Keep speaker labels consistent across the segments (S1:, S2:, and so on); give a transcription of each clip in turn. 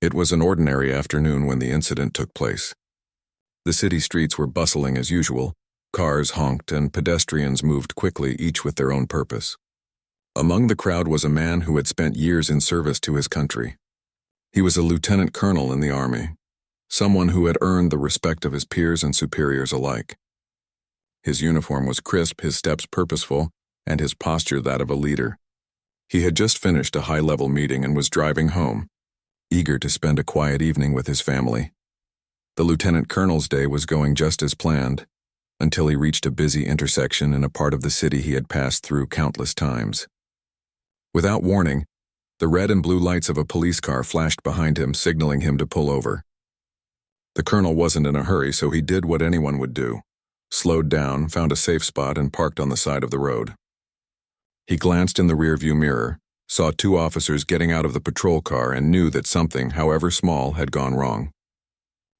S1: It was an ordinary afternoon when the incident took place. The city streets were bustling as usual. Cars honked and pedestrians moved quickly, each with their own purpose. Among the crowd was a man who had spent years in service to his country. He was a lieutenant colonel in the army, someone who had earned the respect of his peers and superiors alike. His uniform was crisp, his steps purposeful, and his posture that of a leader. He had just finished a high-level meeting and was driving home, eager to spend a quiet evening with his family. The lieutenant colonel's day was going just as planned, until he reached a busy intersection in a part of the city he had passed through countless times. Without warning, the red and blue lights of a police car flashed behind him, signaling him to pull over. The colonel wasn't in a hurry, so he did what anyone would do: slowed down, found a safe spot, and parked on the side of the road. He glanced in the rearview mirror, saw two officers getting out of the patrol car, and knew that something, however small, had gone wrong.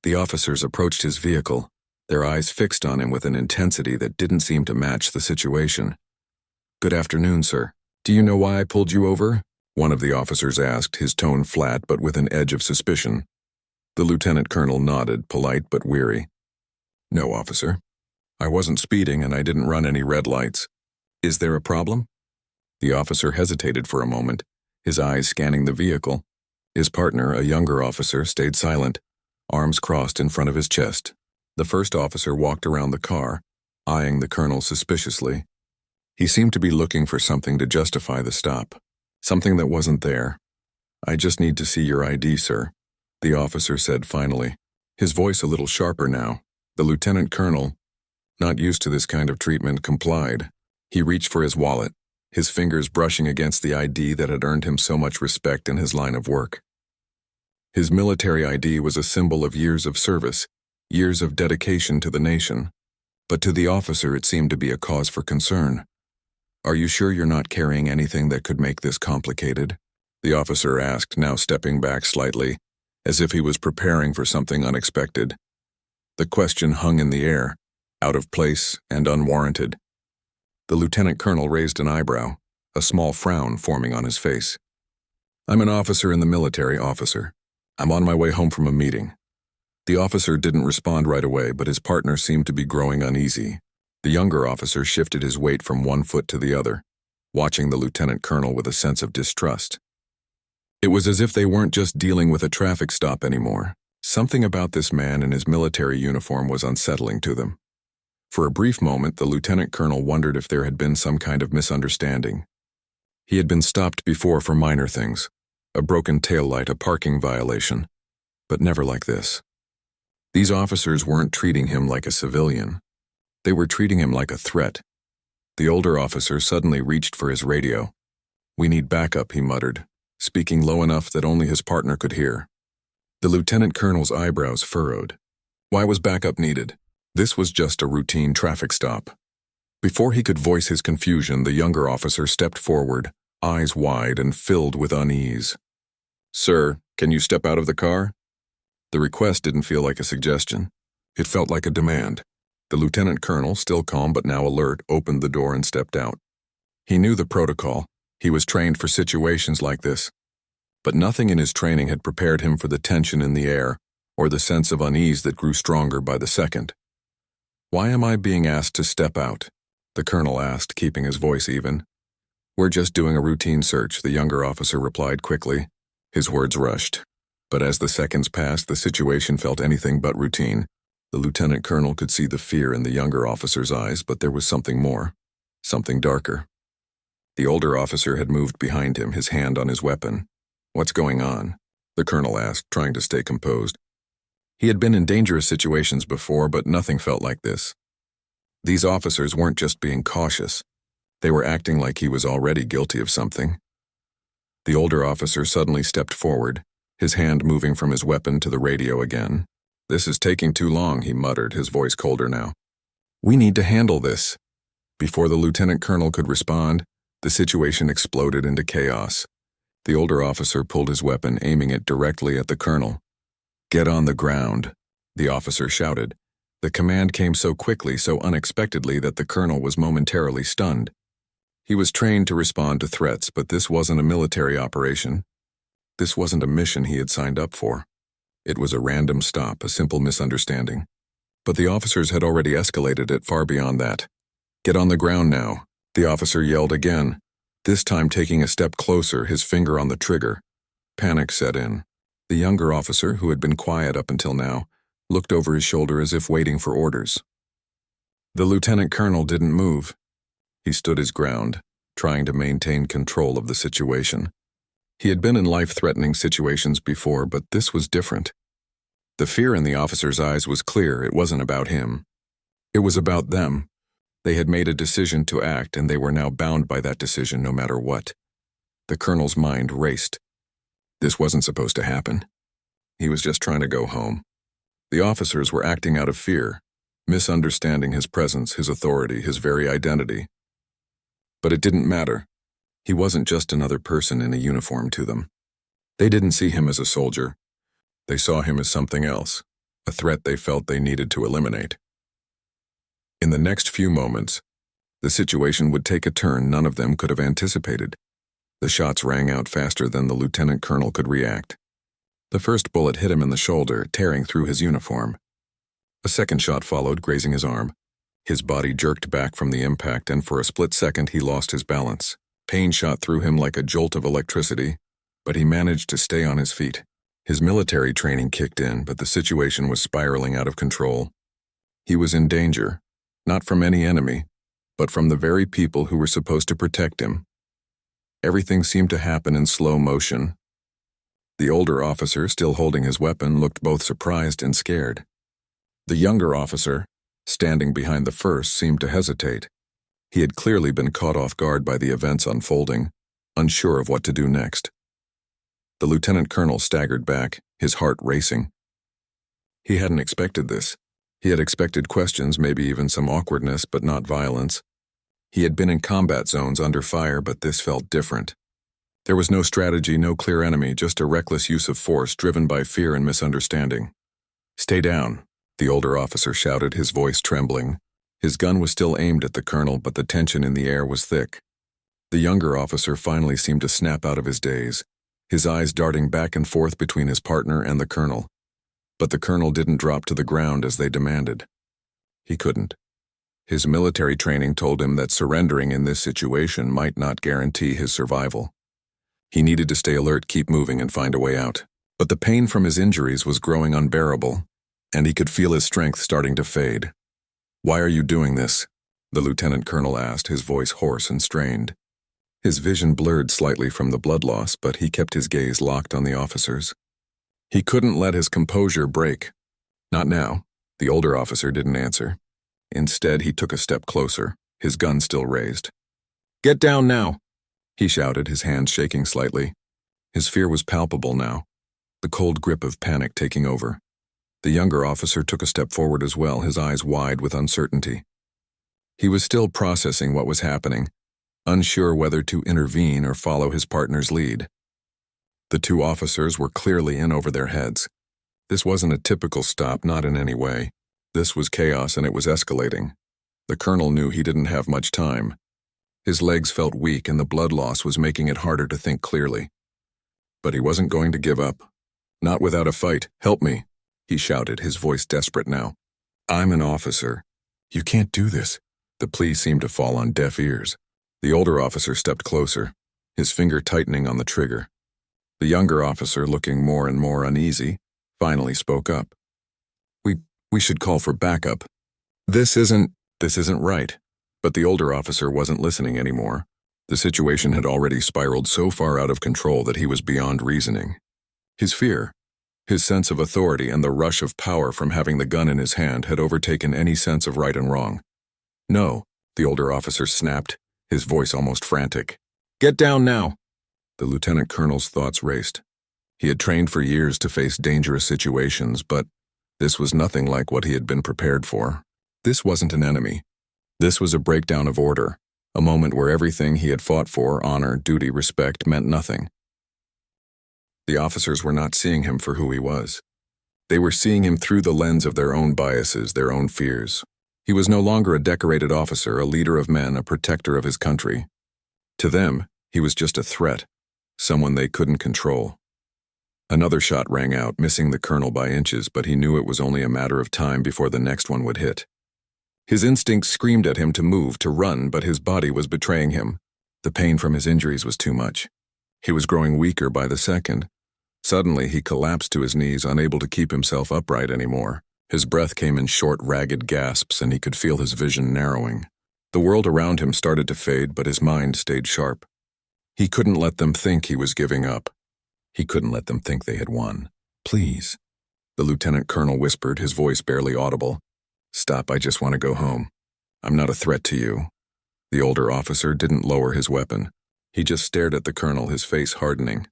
S1: The officers approached his vehicle, their eyes fixed on him with an intensity that didn't seem to match the situation. "Good afternoon, sir. Do you know why I pulled you over?" one of the officers asked, his tone flat but with an edge of suspicion. The lieutenant colonel nodded, polite but weary. "No, officer. I wasn't speeding and I didn't run any red lights. Is there a problem?" The officer hesitated for a moment, his eyes scanning the vehicle. His partner, a younger officer, stayed silent, arms crossed in front of his chest. The first officer walked around the car, eyeing the colonel suspiciously. He seemed to be looking for something to justify the stop, something that wasn't there. "I just need to see your ID, sir," the officer said finally, his voice a little sharper now. The lieutenant colonel, not used to this kind of treatment, complied. He reached for his wallet, his fingers brushing against the ID that had earned him so much respect in his line of work. His military ID was a symbol of years of service, years of dedication to the nation, but to the officer it seemed to be a cause for concern. "Are you sure you're not carrying anything that could make this complicated?" the officer asked, now stepping back slightly, as if he was preparing for something unexpected. The question hung in the air, out of place and unwarranted. The lieutenant colonel raised an eyebrow, a small frown forming on his face. "I'm an officer in the military, officer. I'm on my way home from a meeting." The officer didn't respond right away, but his partner seemed to be growing uneasy. The younger officer shifted his weight from one foot to the other, watching the lieutenant colonel with a sense of distrust. It was as if they weren't just dealing with a traffic stop anymore. Something about this man in his military uniform was unsettling to them. For a brief moment, the lieutenant colonel wondered if there had been some kind of misunderstanding. He had been stopped before for minor things, a broken taillight, a parking violation, but never like this. These officers weren't treating him like a civilian. They were treating him like a threat. The older officer suddenly reached for his radio. "We need backup," he muttered, speaking low enough that only his partner could hear. The lieutenant colonel's eyebrows furrowed. Why was backup needed? This was just a routine traffic stop. Before he could voice his confusion, the younger officer stepped forward, eyes wide and filled with unease. "Sir, can you step out of the car?" The request didn't feel like a suggestion. It felt like a demand. The lieutenant colonel, still calm but now alert, opened the door and stepped out. He knew the protocol. He was trained for situations like this. But nothing in his training had prepared him for the tension in the air or the sense of unease that grew stronger by the second. "Why am I being asked to step out?" the colonel asked, keeping his voice even. "We're just doing a routine search," the younger officer replied quickly. His words rushed. But as the seconds passed, the situation felt anything but routine. The lieutenant colonel could see the fear in the younger officer's eyes, but there was something more, something darker. The older officer had moved behind him, his hand on his weapon. "What's going on?" the colonel asked, trying to stay composed. He had been in dangerous situations before, but nothing felt like this. These officers weren't just being cautious. They were acting like he was already guilty of something. The older officer suddenly stepped forward, his hand moving from his weapon to the radio again. "This is taking too long," he muttered, his voice colder now. "We need to handle this." Before the lieutenant colonel could respond, the situation exploded into chaos. The older officer pulled his weapon, aiming it directly at the colonel. "Get on the ground," the officer shouted. The command came so quickly, so unexpectedly, that the colonel was momentarily stunned. He was trained to respond to threats, but this wasn't a military operation. This wasn't a mission he had signed up for. It was a random stop, a simple misunderstanding. But the officers had already escalated it far beyond that. "Get on the ground now," the officer yelled again, this time taking a step closer, his finger on the trigger. Panic set in. The younger officer, who had been quiet up until now, looked over his shoulder as if waiting for orders. The lieutenant colonel didn't move. He stood his ground, trying to maintain control of the situation. He had been in life-threatening situations before, but this was different. The fear in the officer's eyes was clear. It wasn't about him. It was about them. They had made a decision to act, and they were now bound by that decision no matter what. The colonel's mind raced. This wasn't supposed to happen. He was just trying to go home. The officers were acting out of fear, misunderstanding his presence, his authority, his very identity. But it didn't matter. He wasn't just another person in a uniform to them. They didn't see him as a soldier. They saw him as something else, a threat they felt they needed to eliminate. In the next few moments, the situation would take a turn none of them could have anticipated. The shots rang out faster than the lieutenant colonel could react. The first bullet hit him in the shoulder, tearing through his uniform. A second shot followed, grazing his arm. His body jerked back from the impact, and for a split second he lost his balance. Pain shot through him like a jolt of electricity, but he managed to stay on his feet. His military training kicked in, but the situation was spiraling out of control. He was in danger, not from any enemy, but from the very people who were supposed to protect him. Everything seemed to happen in slow motion. The older officer, still holding his weapon, looked both surprised and scared. The younger officer, standing behind the first, seemed to hesitate. He had clearly been caught off guard by the events unfolding, unsure of what to do next. The lieutenant colonel staggered back, his heart racing. He hadn't expected this. He had expected questions, maybe even some awkwardness, but not violence. He had been in combat zones under fire, but this felt different. There was no strategy, no clear enemy, just a reckless use of force driven by fear and misunderstanding. "Stay down," the older officer shouted, his voice trembling. His gun was still aimed at the colonel, but the tension in the air was thick. The younger officer finally seemed to snap out of his daze, his eyes darting back and forth between his partner and the colonel. But the colonel didn't drop to the ground as they demanded. He couldn't. His military training told him that surrendering in this situation might not guarantee his survival. He needed to stay alert, keep moving, and find a way out. But the pain from his injuries was growing unbearable, and he could feel his strength starting to fade. "Why are you doing this?" the lieutenant colonel asked, his voice hoarse and strained. His vision blurred slightly from the blood loss, but he kept his gaze locked on the officers. He couldn't let his composure break. Not now. The older officer didn't answer. Instead, he took a step closer, his gun still raised. "Get down now," he shouted, his hands shaking slightly. His fear was palpable now, the cold grip of panic taking over. The younger officer took a step forward as well, his eyes wide with uncertainty. He was still processing what was happening, unsure whether to intervene or follow his partner's lead. The two officers were clearly in over their heads. This wasn't a typical stop, not in any way. This was chaos, and it was escalating. The colonel knew he didn't have much time. His legs felt weak, and the blood loss was making it harder to think clearly. But he wasn't going to give up. "Not without a fight. Help me," he shouted, his voice desperate now. "I'm an officer. You can't do this." The plea seemed to fall on deaf ears. The older officer stepped closer, his finger tightening on the trigger. The younger officer, looking more and more uneasy, finally spoke up. We should call for backup. This isn't right." But the older officer wasn't listening anymore. The situation had already spiraled so far out of control that he was beyond reasoning. His fear, his sense of authority, and the rush of power from having the gun in his hand had overtaken any sense of right and wrong. "No," the older officer snapped, his voice almost frantic. "Get down now." The lieutenant colonel's thoughts raced. He had trained for years to face dangerous situations, but this was nothing like what he had been prepared for. This wasn't an enemy. This was a breakdown of order, a moment where everything he had fought for, honor, duty, respect, meant nothing. The officers were not seeing him for who he was. They were seeing him through the lens of their own biases, their own fears. He was no longer a decorated officer, a leader of men, a protector of his country. To them, he was just a threat, someone they couldn't control. Another shot rang out, missing the colonel by inches, but he knew it was only a matter of time before the next one would hit. His instincts screamed at him to move, to run, but his body was betraying him. The pain from his injuries was too much. He was growing weaker by the second. Suddenly, he collapsed to his knees, unable to keep himself upright anymore. His breath came in short, ragged gasps, and he could feel his vision narrowing. The world around him started to fade, but his mind stayed sharp. He couldn't let them think he was giving up. He couldn't let them think they had won. "Please," the lieutenant colonel whispered, his voice barely audible. "Stop, I just want to go home. I'm not a threat to you." The older officer didn't lower his weapon. He just stared at the colonel, his face hardening.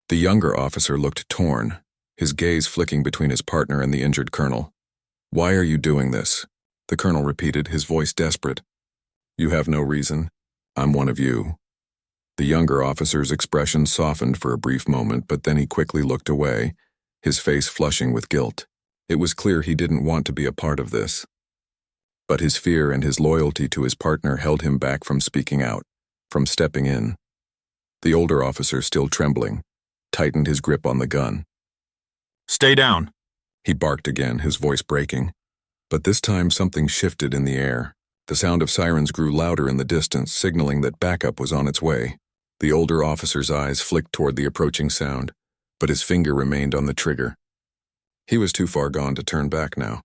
S1: The younger officer looked torn, his gaze flicking between his partner and the injured colonel. "Why are you doing this?" the colonel repeated, his voice desperate. "You have no reason. I'm one of you." The younger officer's expression softened for a brief moment, but then he quickly looked away, his face flushing with guilt. It was clear he didn't want to be a part of this. But his fear and his loyalty to his partner held him back from speaking out, from stepping in. The older officer, still trembling, tightened his grip on the gun.
S2: "Stay down,"
S1: he barked again, his voice breaking. But this time something shifted in the air. The sound of sirens grew louder in the distance, signaling that backup was on its way. The older officer's eyes flicked toward the approaching sound, but his finger remained on the trigger. He was too far gone to turn back now.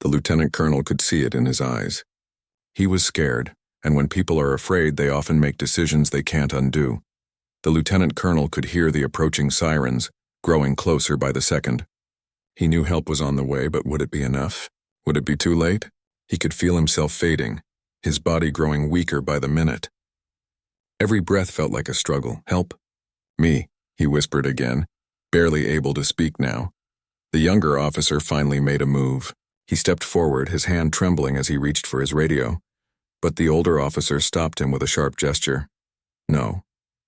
S1: The lieutenant colonel could see it in his eyes. He was scared, and when people are afraid, they often make decisions they can't undo. The lieutenant colonel could hear the approaching sirens, growing closer by the second. He knew help was on the way, but would it be enough? Would it be too late? He could feel himself fading, his body growing weaker by the minute. Every breath felt like a struggle. "Help? Me," he whispered again, barely able to speak now. The younger officer finally made a move. He stepped forward, his hand trembling as he reached for his radio. But the older officer stopped him with a sharp gesture. "No,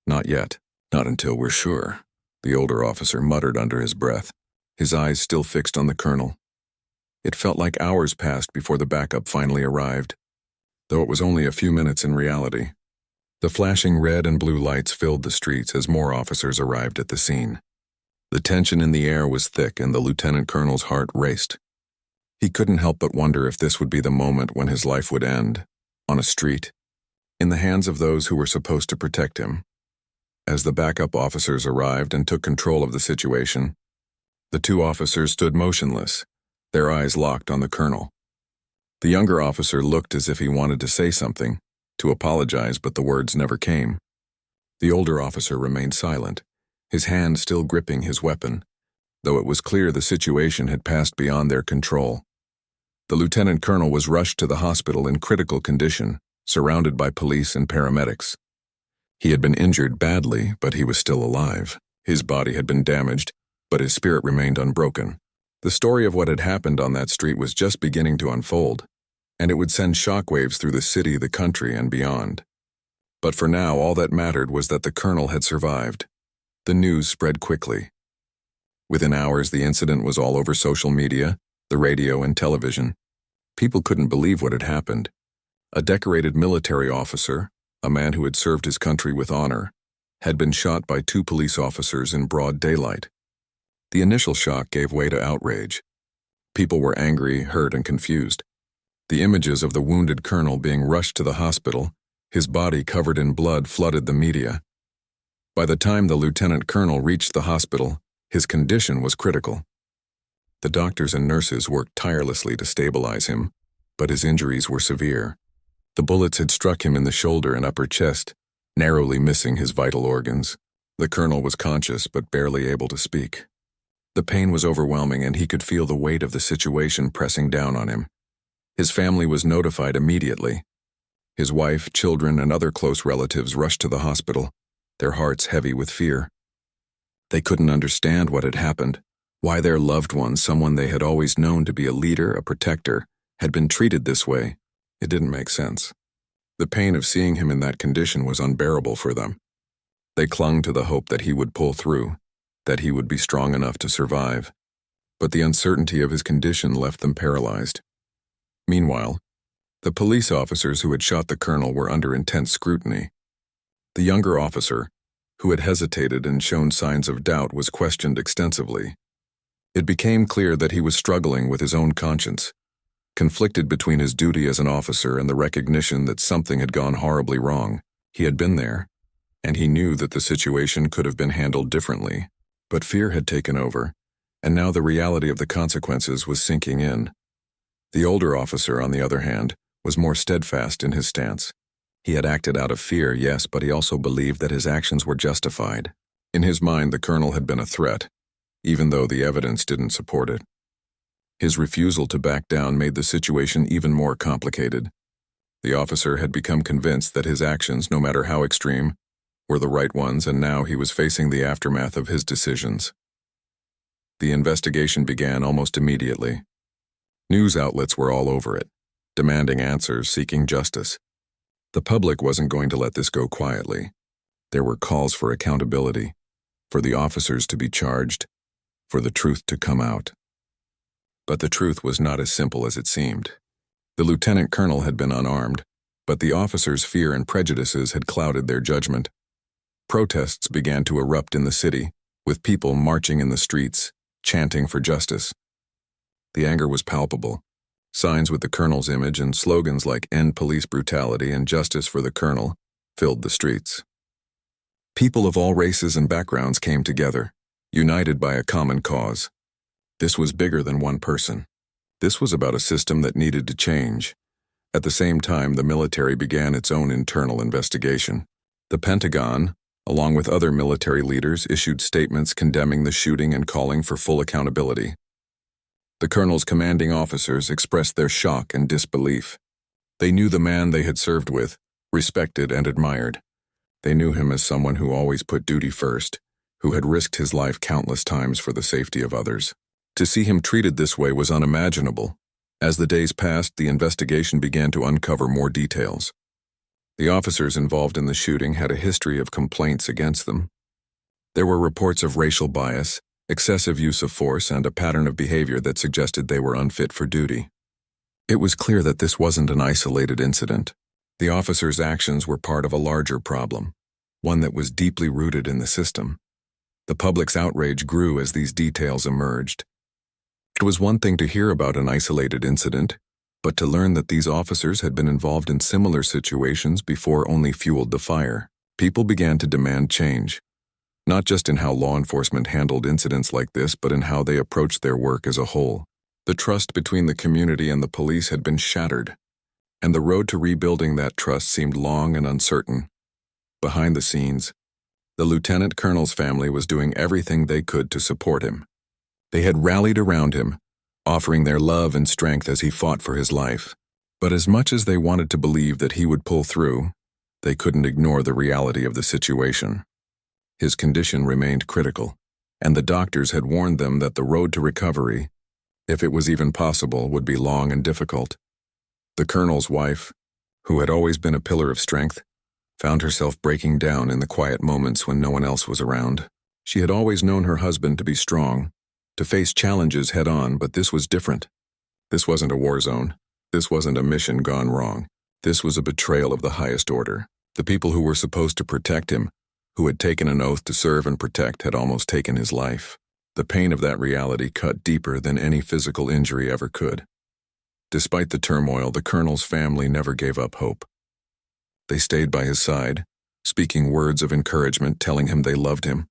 S1: not yet. Not until we're sure," the older officer muttered under his breath, his eyes still fixed on the colonel. It felt like hours passed before the backup finally arrived, though it was only a few minutes in reality. The flashing red and blue lights filled the streets as more officers arrived at the scene. The tension in the air was thick, and the lieutenant colonel's heart raced. He couldn't help but wonder if this would be the moment when his life would end, on a street, in the hands of those who were supposed to protect him. As the backup officers arrived and took control of the situation, the two officers stood motionless, their eyes locked on the colonel. The younger officer looked as if he wanted to say something, to apologize, but the words never came. The older officer remained silent, his hand still gripping his weapon, though it was clear the situation had passed beyond their control. The lieutenant colonel was rushed to the hospital in critical condition, surrounded by police and paramedics. He had been injured badly, but he was still alive. His body had been damaged, but his spirit remained unbroken. The story of what had happened on that street was just beginning to unfold, and it would send shockwaves through the city, the country, and beyond. But for now, all that mattered was that the colonel had survived. The news spread quickly. Within hours, the incident was all over social media, the radio, and television. People couldn't believe what had happened. A decorated military officer, a man who had served his country with honor, had been shot by two police officers in broad daylight. The initial shock gave way to outrage. People were angry, hurt, and confused. The images of the wounded colonel being rushed to the hospital, his body covered in blood, flooded the media. By the time the lieutenant colonel reached the hospital, his condition was critical. The doctors and nurses worked tirelessly to stabilize him, but his injuries were severe. The bullets had struck him in the shoulder and upper chest, narrowly missing his vital organs. The colonel was conscious but barely able to speak. The pain was overwhelming, and he could feel the weight of the situation pressing down on him. His family was notified immediately. His wife, children, and other close relatives rushed to the hospital, their hearts heavy with fear. They couldn't understand what had happened, why their loved one, someone they had always known to be a leader, a protector, had been treated this way. It didn't make sense. The pain of seeing him in that condition was unbearable for them. They clung to the hope that he would pull through, that he would be strong enough to survive. But the uncertainty of his condition left them paralyzed. Meanwhile, the police officers who had shot the colonel were under intense scrutiny. The younger officer, who had hesitated and shown signs of doubt, was questioned extensively. It became clear that he was struggling with his own conscience, conflicted between his duty as an officer and the recognition that something had gone horribly wrong. He had been there, and he knew that the situation could have been handled differently. But fear had taken over, and now the reality of the consequences was sinking in. The older officer, on the other hand, was more steadfast in his stance. He had acted out of fear, yes, but he also believed that his actions were justified. In his mind, the colonel had been a threat, even though the evidence didn't support it. His refusal to back down made the situation even more complicated. The officer had become convinced that his actions, no matter how extreme, were the right ones, and now he was facing the aftermath of his decisions. The investigation began almost immediately. News outlets were all over it, demanding answers, seeking justice. The public wasn't going to let this go quietly. There were calls for accountability, for the officers to be charged, for the truth to come out. But the truth was not as simple as it seemed. The lieutenant colonel had been unarmed, but the officers' fear and prejudices had clouded their judgment. Protests began to erupt in the city, with people marching in the streets, chanting for justice. The anger was palpable. Signs with the colonel's image and slogans like "End police brutality" and "Justice for the Colonel" filled the streets. People of all races and backgrounds came together, united by a common cause. This was bigger than one person. This was about a system that needed to change. At the same time, the military began its own internal investigation. The Pentagon, along with other military leaders, issued statements condemning the shooting and calling for full accountability. The colonel's commanding officers expressed their shock and disbelief. They knew the man they had served with, respected and admired. They knew him as someone who always put duty first, who had risked his life countless times for the safety of others. To see him treated this way was unimaginable. As the days passed, the investigation began to uncover more details. The officers involved in the shooting had a history of complaints against them. There were reports of racial bias, excessive use of force, and a pattern of behavior that suggested they were unfit for duty. It was clear that this wasn't an isolated incident. The officers' actions were part of a larger problem, one that was deeply rooted in the system. The public's outrage grew as these details emerged. It was one thing to hear about an isolated incident, but to learn that these officers had been involved in similar situations before only fueled the fire. People began to demand change, not just in how law enforcement handled incidents like this, but in how they approached their work as a whole. The trust between the community and the police had been shattered, and the road to rebuilding that trust seemed long and uncertain. Behind the scenes, the lieutenant colonel's family was doing everything they could to support him. They had rallied around him, offering their love and strength as he fought for his life. But as much as they wanted to believe that he would pull through, they couldn't ignore the reality of the situation. His condition remained critical, and the doctors had warned them that the road to recovery, if it was even possible, would be long and difficult. The colonel's wife, who had always been a pillar of strength, found herself breaking down in the quiet moments when no one else was around. She had always known her husband to be strong, to face challenges head-on, but this was different. This wasn't a war zone. This wasn't a mission gone wrong. This was a betrayal of the highest order. The people who were supposed to protect him, who had taken an oath to serve and protect, had almost taken his life. The pain of that reality cut deeper than any physical injury ever could. Despite the turmoil, the colonel's family never gave up hope. They stayed by his side, speaking words of encouragement, telling him they loved him,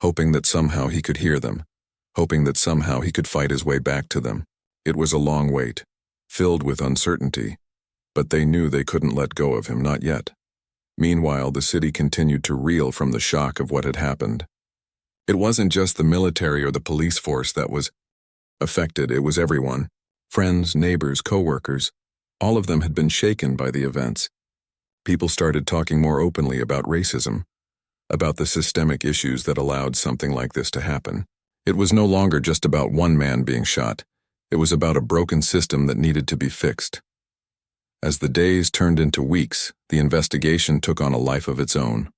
S1: hoping that somehow he could hear them, hoping that somehow he could fight his way back to them. It was a long wait, filled with uncertainty, but they knew they couldn't let go of him, not yet. Meanwhile, the city continued to reel from the shock of what had happened. It wasn't just the military or the police force that was affected, it was everyone. Friends, neighbors, co-workers, all of them had been shaken by the events. People started talking more openly about racism, about the systemic issues that allowed something like this to happen. It was no longer just about one man being shot. It was about a broken system that needed to be fixed. As the days turned into weeks, the investigation took on a life of its own.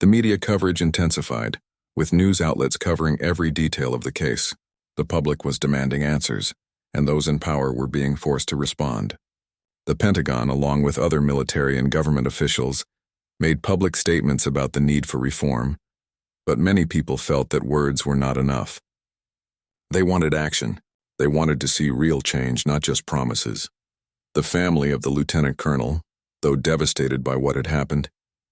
S1: The media coverage intensified, with news outlets covering every detail of the case. The public was demanding answers, and those in power were being forced to respond. The Pentagon, along with other military and government officials, made public statements about the need for reform, but many people felt that words were not enough. They wanted action. They wanted to see real change, not just promises. The family of the lieutenant colonel, though devastated by what had happened,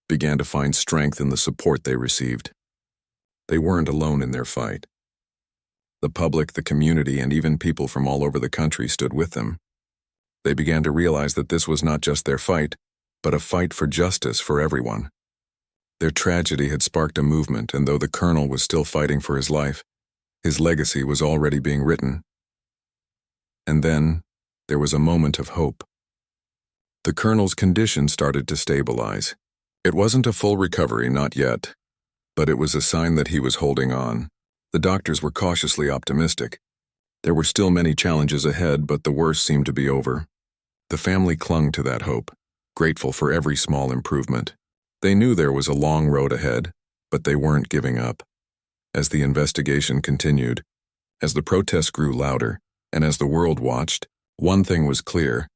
S1: began to find strength in the support they received. They weren't alone in their fight. The public, the community, and even people from all over the country stood with them. They began to realize that this was not just their fight, but a fight for justice for everyone. Their tragedy had sparked a movement, and though the colonel was still fighting for his life, his legacy was already being written. And then, there was a moment of hope. The colonel's condition started to stabilize. It wasn't a full recovery, not yet, but it was a sign that he was holding on. The doctors were cautiously optimistic. There were still many challenges ahead, but the worst seemed to be over. The family clung to that hope, grateful for every small improvement. They knew there was a long road ahead, but they weren't giving up. As the investigation continued, as the protests grew louder, and as the world watched, one thing was clear: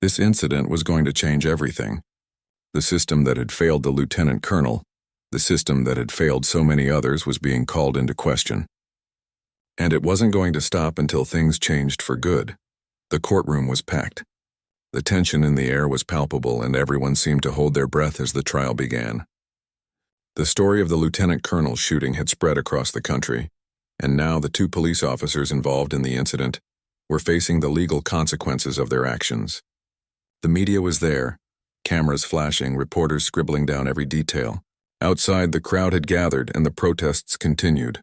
S1: this incident was going to change everything. The system that had failed the lieutenant colonel, the system that had failed so many others, was being called into question. And it wasn't going to stop until things changed for good. The courtroom was packed. The tension in the air was palpable, and everyone seemed to hold their breath as the trial began. The story of the lieutenant colonel's shooting had spread across the country, and now the two police officers involved in the incident were facing the legal consequences of their actions. The media was there, cameras flashing, reporters scribbling down every detail. Outside, the crowd had gathered, and the protests continued.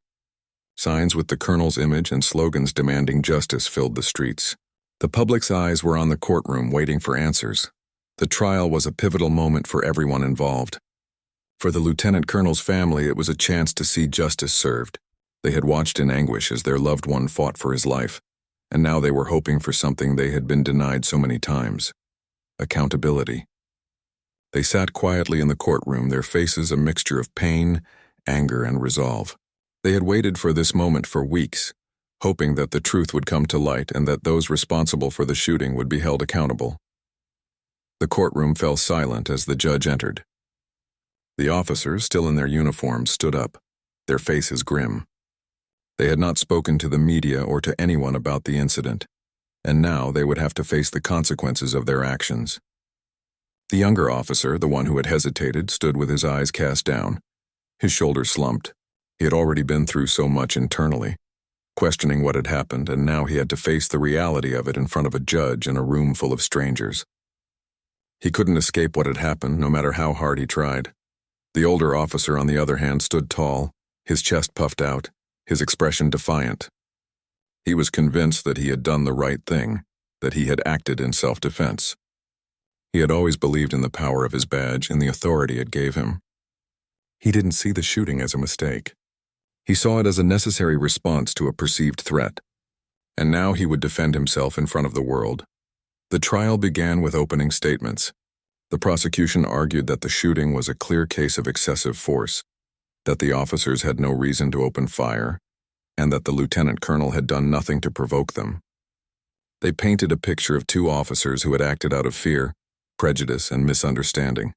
S1: Signs with the colonel's image and slogans demanding justice filled the streets. The public's eyes were on the courtroom, waiting for answers. The trial was a pivotal moment for everyone involved. For the lieutenant colonel's family, it was a chance to see justice served. They had watched in anguish as their loved one fought for his life, and now they were hoping for something they had been denied so many times: accountability. They sat quietly in the courtroom, their faces a mixture of pain, anger, and resolve. They had waited for this moment for weeks, hoping that the truth would come to light and that those responsible for the shooting would be held accountable. The courtroom fell silent as the judge entered. The officers, still in their uniforms, stood up, their faces grim. They had not spoken to the media or to anyone about the incident, and now they would have to face the consequences of their actions. The younger officer, the one who had hesitated, stood with his eyes cast down. His shoulders slumped. He had already been through so much internally, questioning what had happened, and now he had to face the reality of it in front of a judge in a room full of strangers. He couldn't escape what had happened, no matter how hard he tried. The older officer, on the other hand, stood tall, his chest puffed out, his expression defiant. He was convinced that he had done the right thing, that he had acted in self-defense. He had always believed in the power of his badge and the authority it gave him. He didn't see the shooting as a mistake. He saw it as a necessary response to a perceived threat, and now he would defend himself in front of the world. The trial began with opening statements. The prosecution argued that the shooting was a clear case of excessive force, that the officers had no reason to open fire, and that the lieutenant colonel had done nothing to provoke them. They painted a picture of two officers who had acted out of fear, prejudice, and misunderstanding.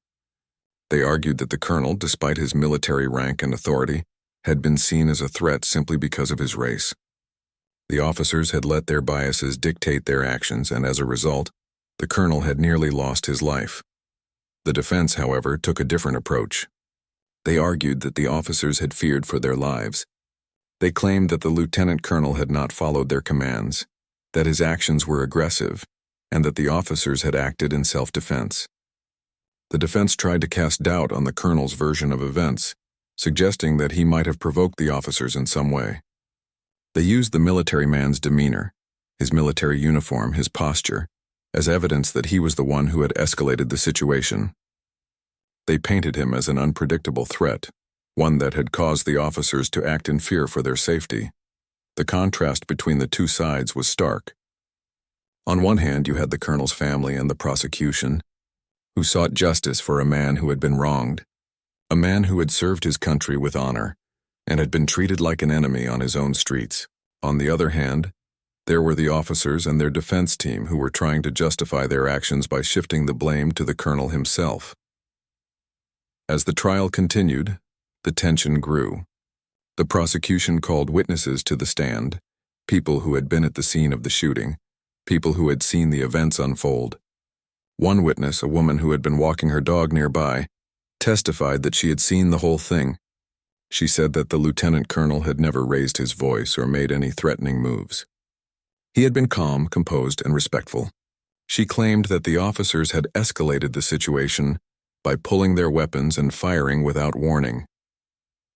S1: They argued that the colonel, despite his military rank and authority, had been seen as a threat simply because of his race. The officers had let their biases dictate their actions, and as a result, the colonel had nearly lost his life. The defense, however, took a different approach. They argued that the officers had feared for their lives. They claimed that the lieutenant colonel had not followed their commands, that his actions were aggressive, and that the officers had acted in self-defense. The defense tried to cast doubt on the colonel's version of events, suggesting that he might have provoked the officers in some way. They used the military man's demeanor, his military uniform, his posture, as evidence that he was the one who had escalated the situation. They painted him as an unpredictable threat, one that had caused the officers to act in fear for their safety. The contrast between the two sides was stark. On one hand, you had the colonel's family and the prosecution, who sought justice for a man who had been wronged, a man who had served his country with honor and had been treated like an enemy on his own streets. On the other hand, there were the officers and their defense team who were trying to justify their actions by shifting the blame to the colonel himself. As the trial continued, the tension grew. The prosecution called witnesses to the stand, people who had been at the scene of the shooting, people who had seen the events unfold. One witness, a woman who had been walking her dog nearby, testified that she had seen the whole thing. She said that the lieutenant colonel had never raised his voice or made any threatening moves. He had been calm, composed, and respectful. She claimed that the officers had escalated the situation by pulling their weapons and firing without warning.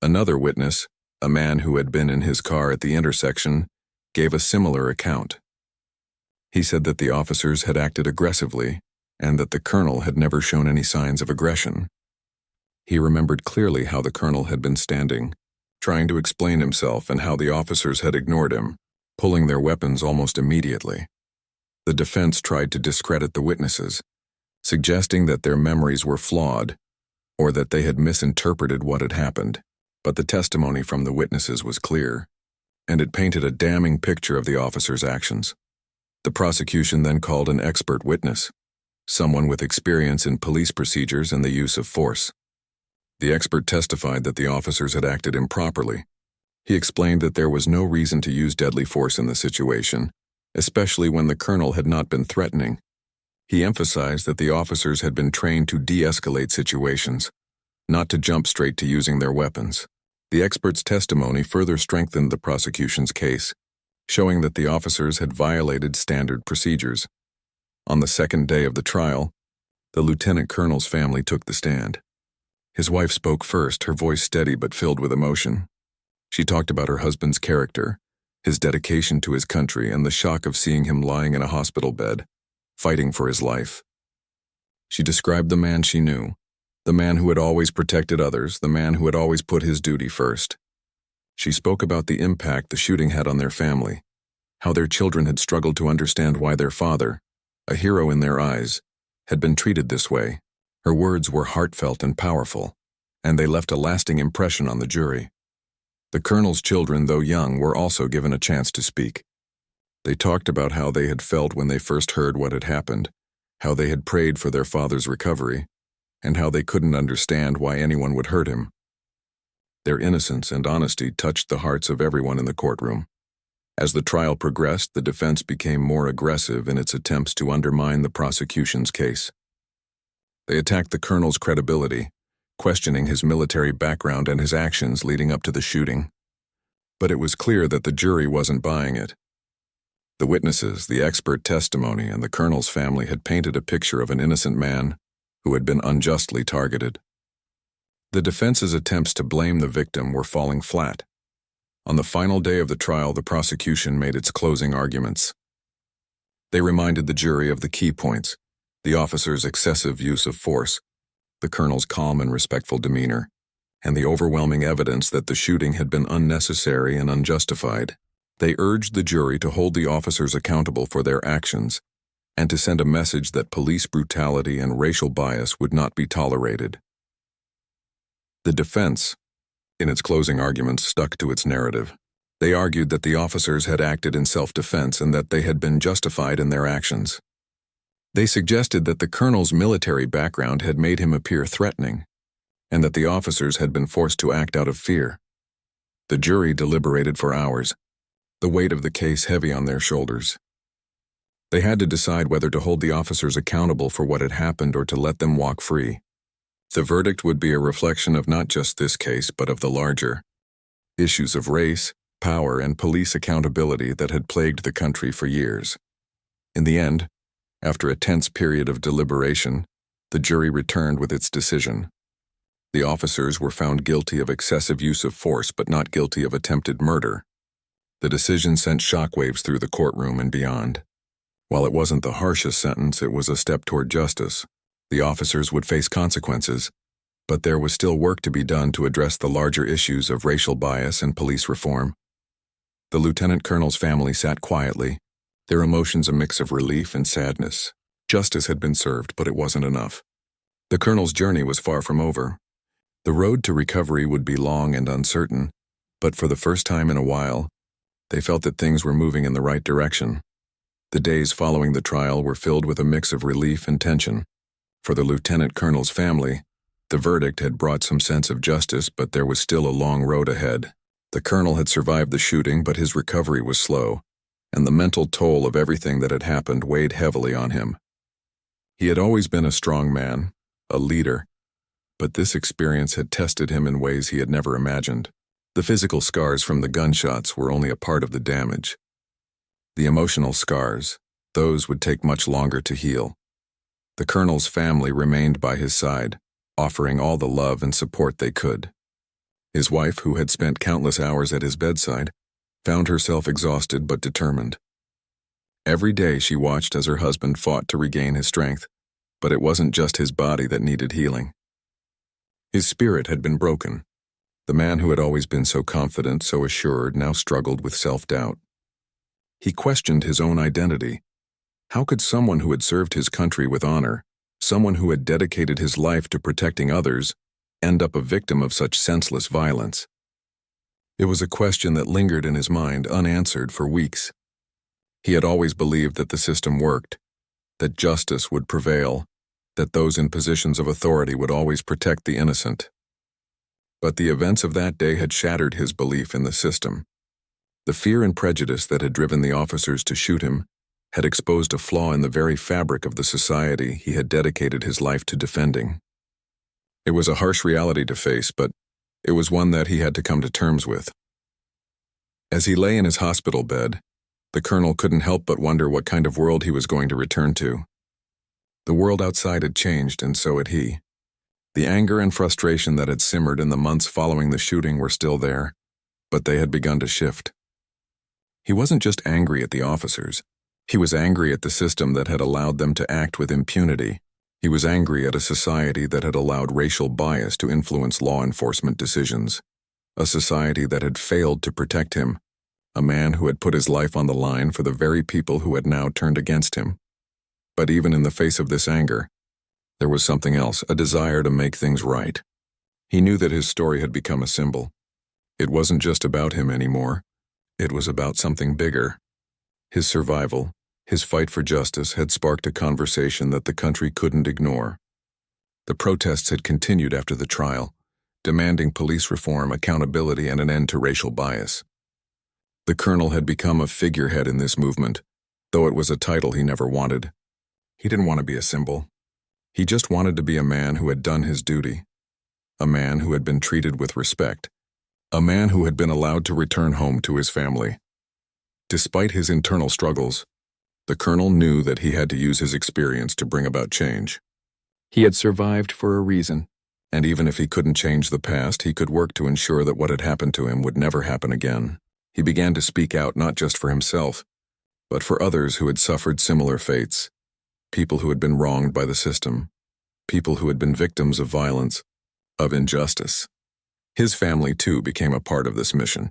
S1: Another witness, a man who had been in his car at the intersection, gave a similar account. He said that the officers had acted aggressively and that the colonel had never shown any signs of aggression. He remembered clearly how the colonel had been standing, trying to explain himself, and how the officers had ignored him, pulling their weapons almost immediately. The defense tried to discredit the witnesses, suggesting that their memories were flawed or that they had misinterpreted what had happened. But the testimony from the witnesses was clear, and it painted a damning picture of the officers' actions. The prosecution then called an expert witness, someone with experience in police procedures and the use of force. The expert testified that the officers had acted improperly. He explained that there was no reason to use deadly force in the situation, especially when the colonel had not been threatening. He emphasized that the officers had been trained to de-escalate situations, not to jump straight to using their weapons. The expert's testimony further strengthened the prosecution's case, showing that the officers had violated standard procedures. On the second day of the trial, the lieutenant colonel's family took the stand. His wife spoke first, her voice steady but filled with emotion. She talked about her husband's character, his dedication to his country, and the shock of seeing him lying in a hospital bed, fighting for his life. She described the man she knew, the man who had always protected others, the man who had always put his duty first. She spoke about the impact the shooting had on their family, how their children had struggled to understand why their father, a hero in their eyes, had been treated this way. Her words were heartfelt and powerful, and they left a lasting impression on the jury. The colonel's children, though young, were also given a chance to speak. They talked about how they had felt when they first heard what had happened, how they had prayed for their father's recovery, and how they couldn't understand why anyone would hurt him. Their innocence and honesty touched the hearts of everyone in the courtroom. As the trial progressed, the defense became more aggressive in its attempts to undermine the prosecution's case. They attacked the colonel's credibility, questioning his military background and his actions leading up to the shooting. But it was clear that the jury wasn't buying it. The witnesses, the expert testimony, and the colonel's family had painted a picture of an innocent man who had been unjustly targeted. The defense's attempts to blame the victim were falling flat. On the final day of the trial, the prosecution made its closing arguments. They reminded the jury of the key points: the officer's excessive use of force, the colonel's calm and respectful demeanor, and the overwhelming evidence that the shooting had been unnecessary and unjustified. They urged the jury to hold the officers accountable for their actions and to send a message that police brutality and racial bias would not be tolerated. The defense, in its closing arguments, stuck to its narrative. They argued that the officers had acted in self-defense and that they had been justified in their actions. They suggested that the colonel's military background had made him appear threatening, and that the officers had been forced to act out of fear. The jury deliberated for hours, the weight of the case heavy on their shoulders. They had to decide whether to hold the officers accountable for what had happened or to let them walk free. The verdict would be a reflection of not just this case, but of the larger issues of race, power, and police accountability that had plagued the country for years. In the end, after a tense period of deliberation, the jury returned with its decision. The officers were found guilty of excessive use of force, but not guilty of attempted murder. The decision sent shockwaves through the courtroom and beyond. While it wasn't the harshest sentence, it was a step toward justice. The officers would face consequences, but there was still work to be done to address the larger issues of racial bias and police reform. The lieutenant colonel's family sat quietly, their emotions a mix of relief and sadness. Justice had been served, but it wasn't enough. The colonel's journey was far from over. The road to recovery would be long and uncertain, but for the first time in a while, they felt that things were moving in the right direction. The days following the trial were filled with a mix of relief and tension. For the lieutenant colonel's family, The verdict had brought some sense of justice, but there was still a long road ahead. The colonel had survived the shooting, but his recovery was slow, and the mental toll of everything that had happened weighed heavily on him. He had always been a strong man, a leader, but this experience had tested him in ways he had never imagined. The physical scars from the gunshots were only a part of the damage. The emotional scars, those would take much longer to heal. The colonel's family remained by his side, offering all the love and support they could. His wife, who had spent countless hours at his bedside, found herself exhausted but determined. Every day she watched as her husband fought to regain his strength, but it wasn't just his body that needed healing. His spirit had been broken. The man who had always been so confident, so assured, now struggled with self-doubt. He questioned his own identity. How could someone who had served his country with honor, someone who had dedicated his life to protecting others, end up a victim of such senseless violence? It was a question that lingered in his mind unanswered for weeks. He had always believed that the system worked, that justice would prevail, that those in positions of authority would always protect the innocent. But the events of that day had shattered his belief in the system. The fear and prejudice that had driven the officers to shoot him had exposed a flaw in the very fabric of the society he had dedicated his life to defending. It was a harsh reality to face, but it was one that he had to come to terms with. As he lay in his hospital bed, the colonel couldn't help but wonder what kind of world he was going to return to. The world outside had changed, and so had he. The anger and frustration that had simmered in the months following the shooting were still there, but they had begun to shift. He wasn't just angry at the officers. He was angry at the system that had allowed them to act with impunity. He was angry at a society that had allowed racial bias to influence law enforcement decisions. A society that had failed to protect him. A man who had put his life on the line for the very people who had now turned against him. But even in the face of this anger, there was something else, a desire to make things right. He knew that his story had become a symbol. It wasn't just about him anymore. It was about something bigger. His survival, his fight for justice, had sparked a conversation that the country couldn't ignore. The protests had continued after the trial, demanding police reform, accountability, and an end to racial bias. The colonel had become a figurehead in this movement, though it was a title he never wanted. He didn't want to be a symbol. He just wanted to be a man who had done his duty, a man who had been treated with respect, a man who had been allowed to return home to his family. Despite his internal struggles, the colonel knew that he had to use his experience to bring about change. He had survived for a reason, and even if he couldn't change the past, he could work to ensure that what had happened to him would never happen again. He began to speak out not just for himself, but for others who had suffered similar fates. People who had been wronged by the system, people who had been victims of violence, of injustice. His family, too, became a part of this mission.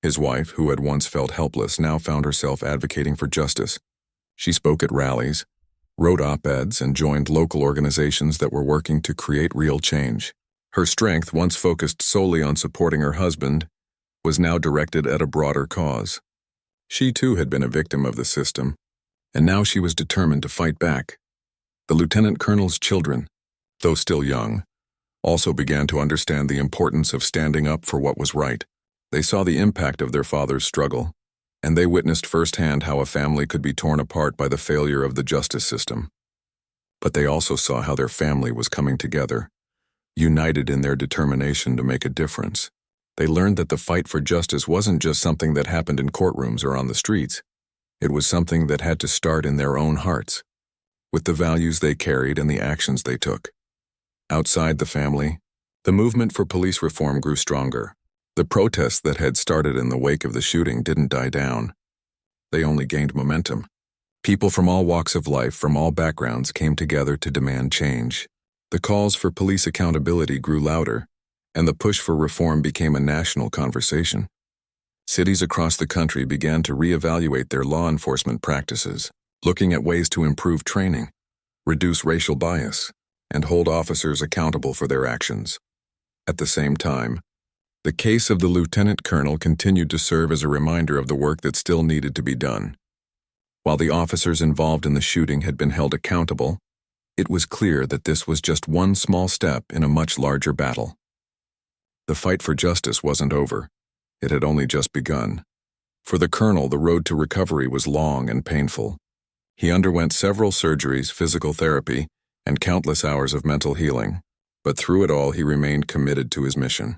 S1: His wife, who had once felt helpless, now found herself advocating for justice. She spoke at rallies, wrote op-eds, and joined local organizations that were working to create real change. Her strength, once focused solely on supporting her husband, was now directed at a broader cause. She, too, had been a victim of the system, and now she was determined to fight back. The lieutenant colonel's children, though still young, also began to understand the importance of standing up for what was right. They saw the impact of their father's struggle, and they witnessed firsthand how a family could be torn apart by the failure of the justice system. But they also saw how their family was coming together, united in their determination to make a difference. They learned that the fight for justice wasn't just something that happened in courtrooms or on the streets. It was something that had to start in their own hearts, with the values they carried and the actions they took. Outside the family, the movement for police reform grew stronger. The protests that had started in the wake of the shooting didn't die down. They only gained momentum. People from all walks of life, from all backgrounds, came together to demand change. The calls for police accountability grew louder, and the push for reform became a national conversation. Cities across the country began to reevaluate their law enforcement practices, looking at ways to improve training, reduce racial bias, and hold officers accountable for their actions. At the same time, the case of the lieutenant colonel continued to serve as a reminder of the work that still needed to be done. While the officers involved in the shooting had been held accountable, It was clear that this was just one small step in a much larger battle. The fight for justice wasn't over. It had only just begun. For the colonel, the road to recovery was long and painful. He underwent several surgeries, physical therapy, and countless hours of mental healing. But through it all, he remained committed to his mission.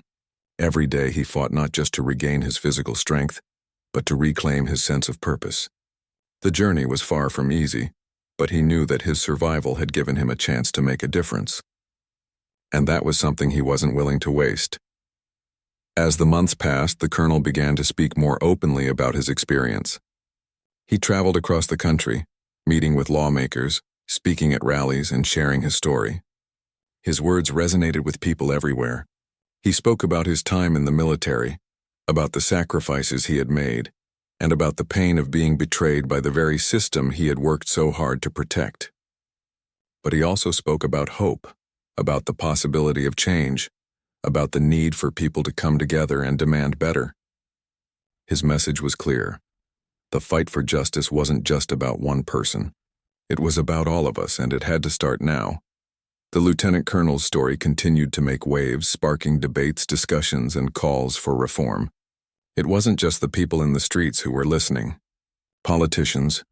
S1: Every day he fought not just to regain his physical strength, but to reclaim his sense of purpose. The journey was far from easy, but he knew that his survival had given him a chance to make a difference. And that was something he wasn't willing to waste. As the months passed, the colonel began to speak more openly about his experience. He traveled across the country, meeting with lawmakers, speaking at rallies, and sharing his story. His words resonated with people everywhere. He spoke about his time in the military, about the sacrifices he had made, and about the pain of being betrayed by the very system he had worked so hard to protect. But he also spoke about hope, about the possibility of change, about the need for people to come together and demand better. His message was clear. The fight for justice wasn't just about one person. It was about all of us, and it had to start now. The lieutenant colonel's story continued to make waves, sparking debates, discussions, and calls for reform. It wasn't just the people in the streets who were listening. Politicians,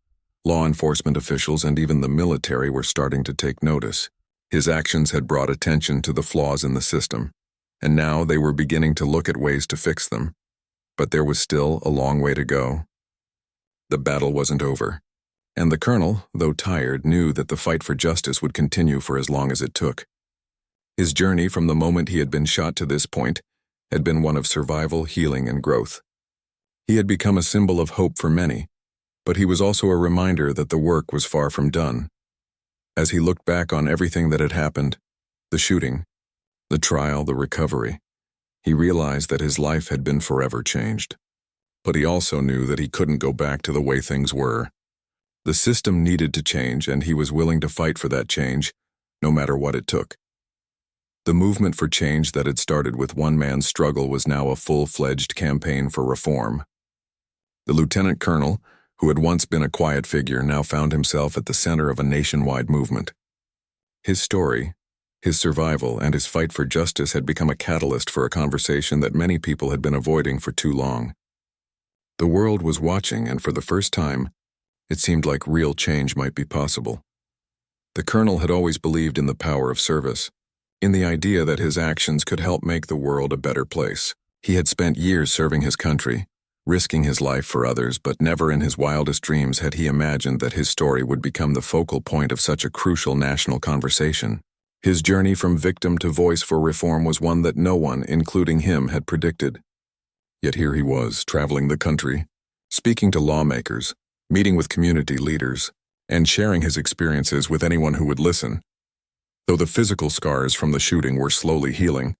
S1: law enforcement officials, and even the military were starting to take notice. His actions had brought attention to the flaws in the system, and now they were beginning to look at ways to fix them. But there was still a long way to go. The battle wasn't over, and the colonel, though tired, knew that the fight for justice would continue for as long as it took. His journey from the moment he had been shot to this point had been one of survival, healing, and growth. He had become a symbol of hope for many, but he was also a reminder that the work was far from done. As he looked back on everything that had happened, the shooting, the trial, the recovery, he realized that his life had been forever changed. But he also knew that he couldn't go back to the way things were. The system needed to change, and he was willing to fight for that change, no matter what it took. The movement for change that had started with one man's struggle was now a full-fledged campaign for reform. The lieutenant colonel, who had once been a quiet figure, now found himself at the center of a nationwide movement. His story, his survival, and his fight for justice had become a catalyst for a conversation that many people had been avoiding for too long. The world was watching, and for the first time, it seemed like real change might be possible. The colonel had always believed in the power of service, in the idea that his actions could help make the world a better place. He had spent years serving his country, risking his life for others, but never in his wildest dreams had he imagined that his story would become the focal point of such a crucial national conversation. His journey from victim to voice for reform was one that no one, including him, had predicted. Yet here he was, traveling the country, speaking to lawmakers, meeting with community leaders, and sharing his experiences with anyone who would listen. Though the physical scars from the shooting were slowly healing,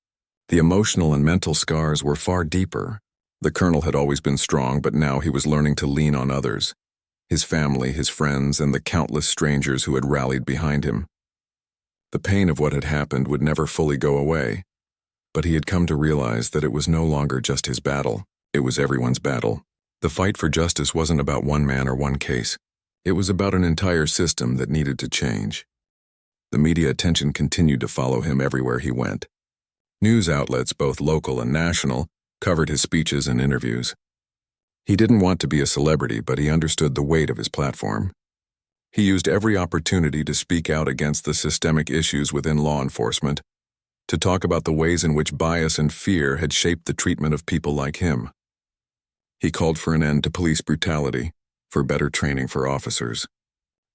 S1: the emotional and mental scars were far deeper. The colonel had always been strong, but now he was learning to lean on others, his family, his friends, and the countless strangers who had rallied behind him. The pain of what had happened would never fully go away, but he had come to realize that it was no longer just his battle, it was everyone's battle. The fight for justice wasn't about one man or one case. It was about an entire system that needed to change. The media attention continued to follow him everywhere he went. News outlets, both local and national, covered his speeches and interviews. He didn't want to be a celebrity, but he understood the weight of his platform. He used every opportunity to speak out against the systemic issues within law enforcement, to talk about the ways in which bias and fear had shaped the treatment of people like him. He called for an end to police brutality, for better training for officers,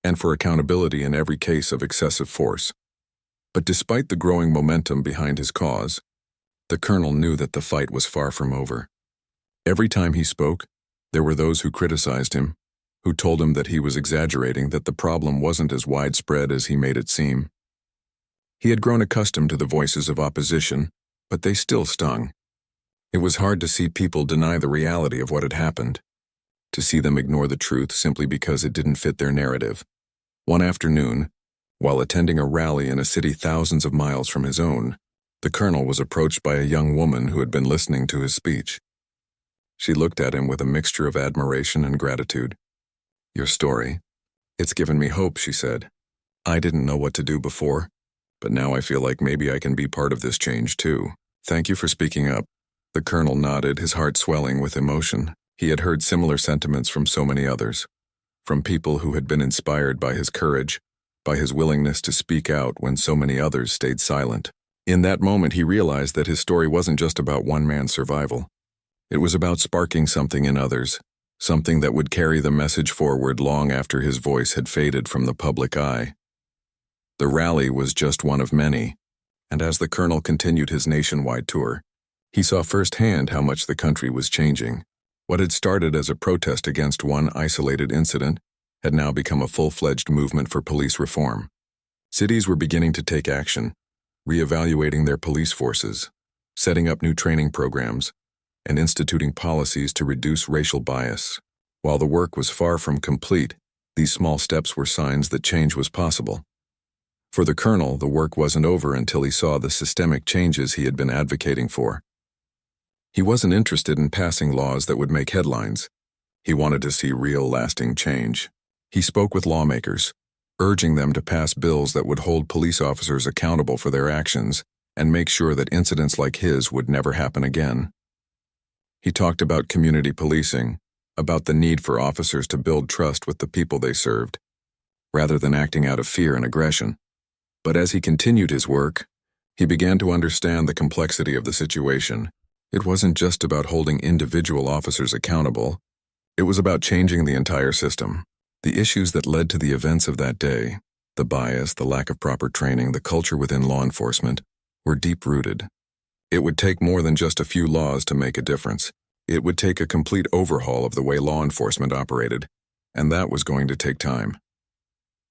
S1: and for accountability in every case of excessive force. But despite the growing momentum behind his cause, the colonel knew that the fight was far from over. Every time he spoke, there were those who criticized him, who told him that he was exaggerating, that the problem wasn't as widespread as he made it seem. He had grown accustomed to the voices of opposition, but they still stung. It was hard to see people deny the reality of what had happened, to see them ignore the truth simply because it didn't fit their narrative. One afternoon, while attending a rally in a city thousands of miles from his own, the colonel was approached by a young woman who had been listening to his speech. She looked at him with a mixture of admiration and gratitude. "Your story, it's given me hope," she said. I didn't know what to do before, but now I feel like maybe I can be part of this change too. Thank you for speaking up. The colonel nodded, his heart swelling with emotion. He had heard similar sentiments from so many others, from people who had been inspired by his courage, by his willingness to speak out when so many others stayed silent. In that moment, he realized that his story wasn't just about one man's survival. It was about sparking something in others, something that would carry the message forward long after his voice had faded from the public eye. The rally was just one of many, and as the colonel continued his nationwide tour, he saw firsthand how much the country was changing. What had started as a protest against one isolated incident had now become a full-fledged movement for police reform. Cities were beginning to take action, reevaluating their police forces, setting up new training programs, and instituting policies to reduce racial bias. While the work was far from complete, these small steps were signs that change was possible. For the colonel, the work wasn't over until he saw the systemic changes he had been advocating for. He wasn't interested in passing laws that would make headlines. He wanted to see real, lasting change. He spoke with lawmakers, urging them to pass bills that would hold police officers accountable for their actions and make sure that incidents like his would never happen again. He talked about community policing, about the need for officers to build trust with the people they served, rather than acting out of fear and aggression. But as he continued his work, he began to understand the complexity of the situation. It wasn't just about holding individual officers accountable. It was about changing the entire system. The issues that led to the events of that day, the bias, the lack of proper training, the culture within law enforcement, were deep-rooted. It would take more than just a few laws to make a difference. It would take a complete overhaul of the way law enforcement operated, and that was going to take time.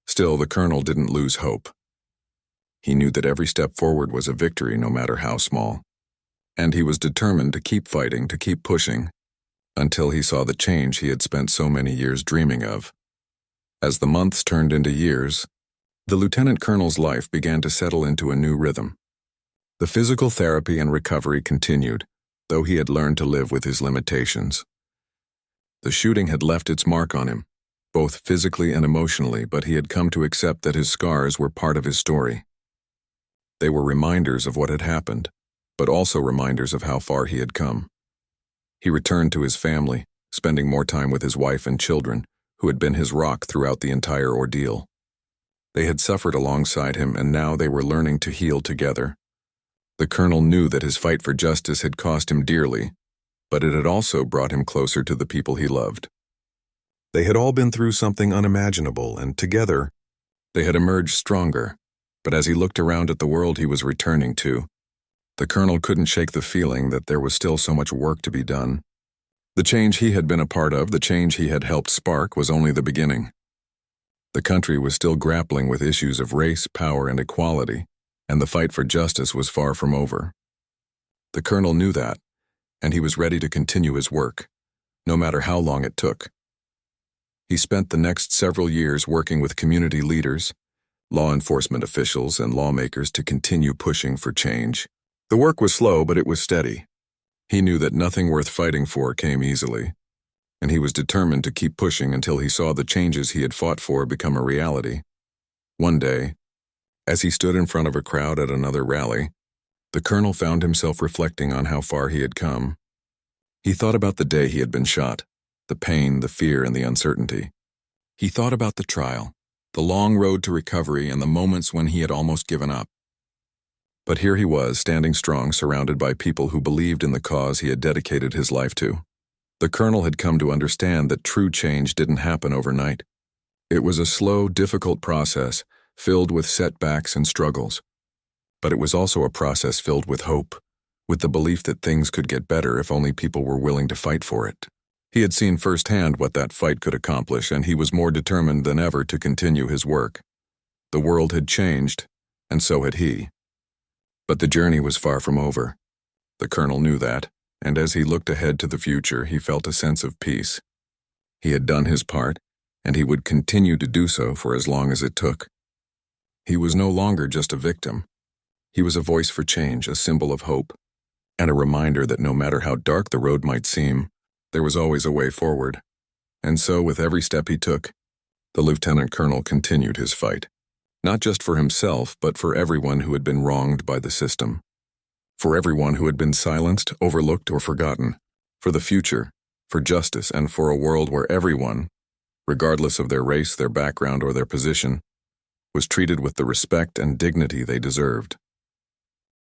S1: Still, the colonel didn't lose hope. He knew that every step forward was a victory, no matter how small. And he was determined to keep fighting, to keep pushing, until he saw the change he had spent so many years dreaming of. As the months turned into years, the lieutenant colonel's life began to settle into a new rhythm. The physical therapy and recovery continued, though he had learned to live with his limitations. The shooting had left its mark on him, both physically and emotionally, but he had come to accept that his scars were part of his story. They were reminders of what had happened, but also reminders of how far he had come. He returned to his family, spending more time with his wife and children, who had been his rock throughout the entire ordeal. They had suffered alongside him, and now they were learning to heal together. The colonel knew that his fight for justice had cost him dearly, but it had also brought him closer to the people he loved. They had all been through something unimaginable, and together, they had emerged stronger. But as he looked around at the world he was returning to, the colonel couldn't shake the feeling that there was still so much work to be done. The change he had been a part of, the change he had helped spark, was only the beginning. The country was still grappling with issues of race, power, and equality, and the fight for justice was far from over. The colonel knew that, and he was ready to continue his work, no matter how long it took. He spent the next several years working with community leaders, law enforcement officials, and lawmakers to continue pushing for change. The work was slow, but it was steady. He knew that nothing worth fighting for came easily, and he was determined to keep pushing until he saw the changes he had fought for become a reality. One day, as he stood in front of a crowd at another rally, the colonel found himself reflecting on how far he had come. He thought about the day he had been shot, the pain, the fear, and the uncertainty. He thought about the trial, the long road to recovery, and the moments when he had almost given up. But here he was, standing strong, surrounded by people who believed in the cause he had dedicated his life to. The colonel had come to understand that true change didn't happen overnight. It was a slow, difficult process, filled with setbacks and struggles. But it was also a process filled with hope, with the belief that things could get better if only people were willing to fight for it. He had seen firsthand what that fight could accomplish, and he was more determined than ever to continue his work. The world had changed, and so had he. But the journey was far from over. The colonel knew that, and as he looked ahead to the future, he felt a sense of peace. He had done his part, and he would continue to do so for as long as it took. He was no longer just a victim. He was a voice for change, a symbol of hope, and a reminder that no matter how dark the road might seem, there was always a way forward. And so, with every step he took, the lieutenant colonel continued his fight. Not just for himself, but for everyone who had been wronged by the system. For everyone who had been silenced, overlooked, or forgotten. For the future, for justice, and for a world where everyone, regardless of their race, their background, or their position, was treated with the respect and dignity they deserved.